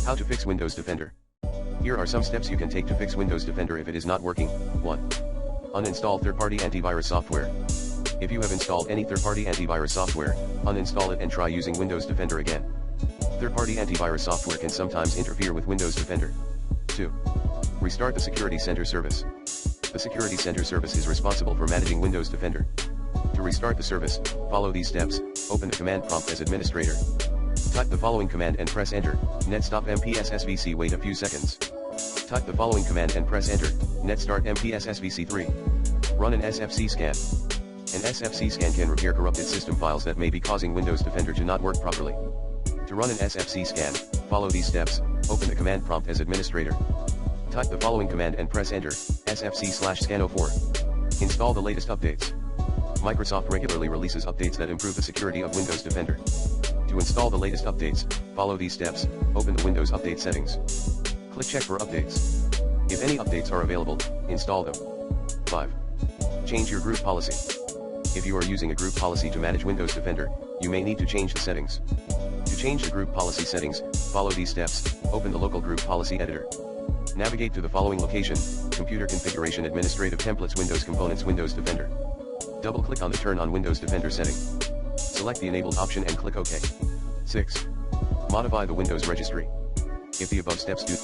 How to fix Windows Defender. Here are some steps you can take to fix Windows Defender if it is not working. 1. Uninstall third-party antivirus software. If you have installed any third-party antivirus software, uninstall it and try using Windows Defender again. Third-party antivirus software can sometimes interfere with Windows Defender. 2. Restart the Security Center service. The Security Center service is responsible for managing Windows Defender. To restart the service, follow these steps. Open the command prompt as administrator. Type the following command and press enter. netstop mpssvc. Wait a few seconds. Type the following command and press enter. netstart mpssvc3. Run an SFC scan. An SFC scan can repair corrupted system files that may be causing Windows Defender to not work properly. To run an SFC scan, follow these steps. Open the command prompt as administrator. Type the following command and press enter. sfc/scan04. Install the latest updates. Microsoft regularly releases updates that improve the security of Windows Defender. To install the latest updates, follow these steps. Open the Windows Update settings. Click check for updates. If any updates are available, install them. 5. Change your group policy. If you are using a group policy to manage Windows Defender, you may need to change the settings. To change the group policy settings, follow these steps. Open the local group policy editor. Navigate to the following location: Computer Configuration, Administrative Templates, Windows Components, Windows Defender. Double-click on the Turn on Windows Defender setting. Select the Enabled option and click OK. 6. Modify the Windows registry. If the above steps do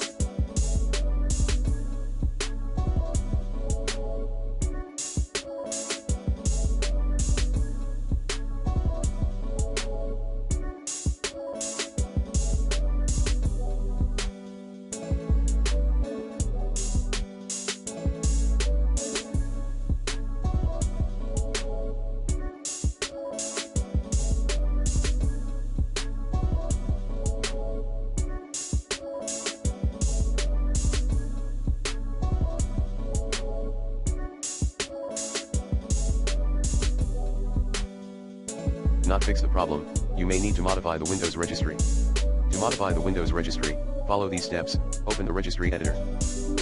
not fix the problem, you may need to modify the Windows registry. To modify the Windows registry, follow these steps. Open the registry editor.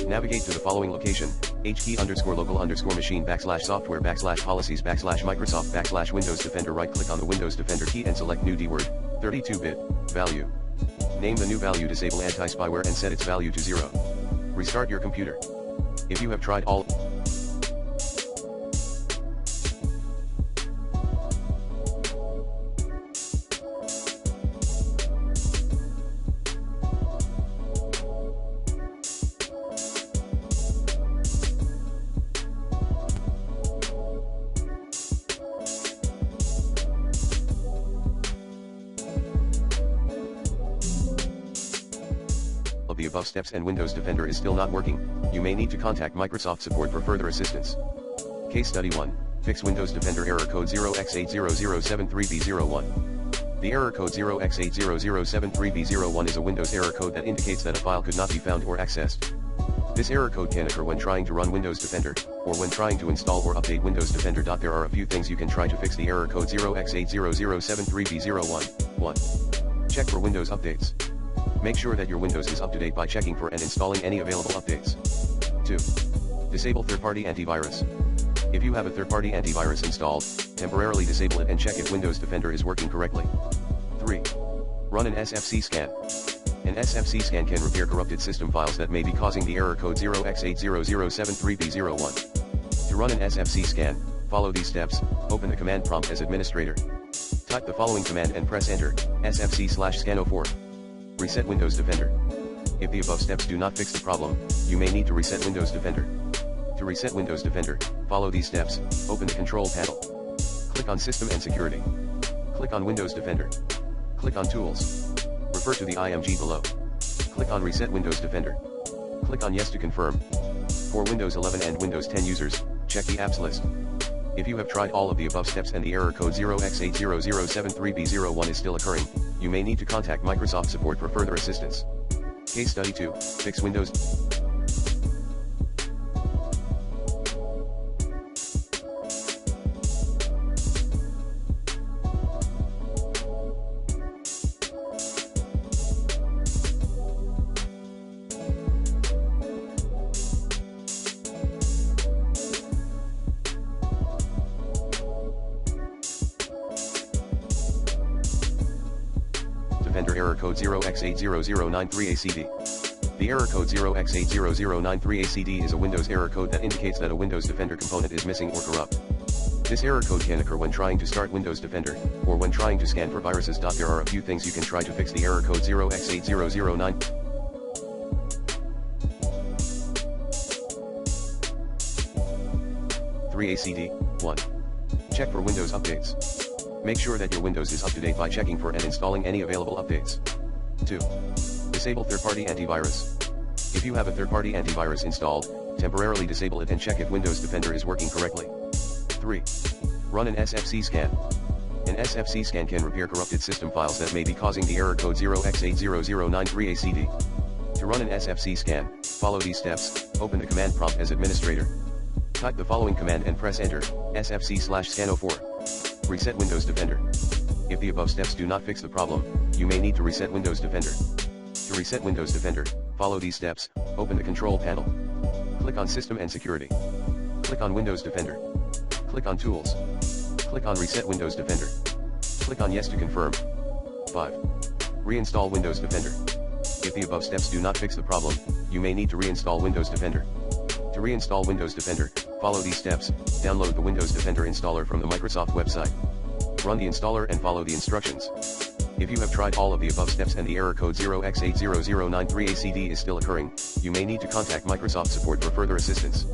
Navigate to the following location: hkey_local_machine /software/policies/Microsoft/Windows Defender. Right click on the Windows Defender key and select New DWORD, 32-bit, value. Name the new value, disable anti-spyware and set its value to 0. Restart your computer. If you have tried all of the above steps and Windows Defender is still not working, you may need to contact Microsoft support for further assistance. Case Study 1. Fix Windows Defender Error Code 0x80073B01. The error code 0x80073B01 is a Windows error code that indicates that a file could not be found or accessed. This error code can occur when trying to run Windows Defender, or when trying to install or update Windows Defender. There are a few things you can try to fix the error code 0x80073B01. 1. Check for Windows updates. Make sure that your Windows is up to date by checking for and installing any available updates. 2. Disable third-party antivirus. If you have a third-party antivirus installed, temporarily disable it and check if Windows Defender is working correctly. 3. Run an SFC scan. An SFC scan can repair corrupted system files that may be causing the error code 0x80073B01. To run an SFC scan, follow these steps. Open the command prompt as administrator. Type the following command and press enter: sfc/scan04. Reset Windows Defender. If the above steps do not fix the problem, you may need to reset Windows Defender. To reset Windows Defender, follow these steps. Open the control panel. Click on System and Security. Click on Windows Defender. Click on Tools. Refer to the IMG below. Click on Reset Windows Defender. Click on Yes to confirm. For Windows 11 and Windows 10 users, check the apps list. If you have tried all of the above steps and the error code 0x80073B01 is still occurring, you may need to contact Microsoft support for further assistance. Case Study 2. Fix Windows Defender Defender error code 0x80093ACD. The error code 0x80093ACD is a Windows error code that indicates that a Windows Defender component is missing or corrupt. This error code can occur when trying to start Windows Defender, or when trying to scan for viruses. There are a few things you can try to fix the error code 0x8009. ACD. 1. Check for Windows updates. Make sure that your Windows is up to date by checking for and installing any available updates. 2. Disable third-party antivirus. If you have a third-party antivirus installed, temporarily disable it and check if Windows Defender is working correctly. 3. Run an SFC scan. An SFC scan can repair corrupted system files that may be causing the error code 0x80093ACD. To run an SFC scan, follow these steps. Open the command prompt as administrator. Type the following command and press enter, sfc/scan04. Reset Windows Defender. If the above steps do not fix the problem, you may need to reset Windows Defender. To reset Windows Defender, follow these steps. Open the control panel. Click on System and Security. Click on Windows Defender. Click on Tools. Click on Reset Windows Defender. Click on Yes to confirm. 5. Reinstall Windows Defender. If the above steps do not fix the problem, you may need to reinstall Windows Defender. To reinstall Windows Defender, follow these steps. Download the Windows Defender installer from the Microsoft website. Run the installer and follow the instructions. If you have tried all of the above steps and the error code 0x80093ACD is still occurring, you may need to contact Microsoft support for further assistance.